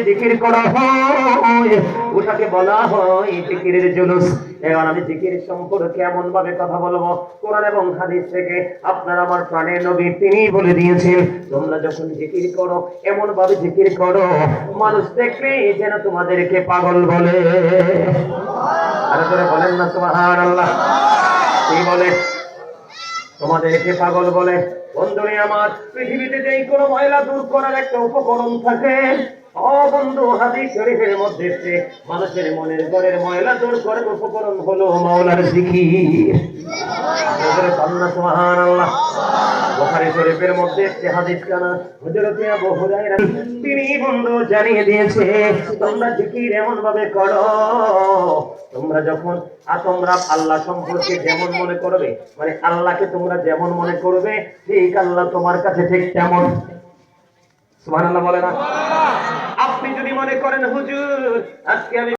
জিকির করা হয় ওটাকে বলা হয় জিকিরের জুলুস। এবার আমি জিকিরের সম্পর্কে এমন ভাবে কথা বলবো, কোরআন এবং হাদিস থেকে আপনার আমার প্রাণের নবী তিনি বলে দিয়েছেন, তোমরা যখন জিকির করো এমন ভাবে জিকির করো মানুষ দেখলে যেন তোমাদেরকে পাগল বলে। আরে তোরা বলেন না সুবহানাল্লাহ। কি বলে? তোমাদেরকে পাগল বলে। বন্ধুরে আমার, পৃথিবীতে যেই কোনো ময়লা দূর করার একটা উপকরণ থাকে, ও বন্ধু, হাদিস শরীফের মধ্যে এসেছে মানুষের মনের ঘরের ময়লা দূর করার উপকরণ হলো মাওলার জিকির। সুবহানাল্লাহ। বুখারী শরীফের মধ্যে এসেছে হাদিস কানা, হযরত আবু হুরায়রা তিনি বন্ধু জানিয়ে দিয়েছে, তোমরা জিকির এমন ভাবে করো, তোমরা যখন তোমরা আল্লাহ সম্পর্কে যেমন মনে করবে, মানে আল্লাহকে তোমরা যেমন মনে করবে ঠিক আল্লাহ তোমার কাছে ঠিক তেমন। সুবহানাল্লাহ বলে না? আপনি যদি মনে করেন হুজুর আজকে আমি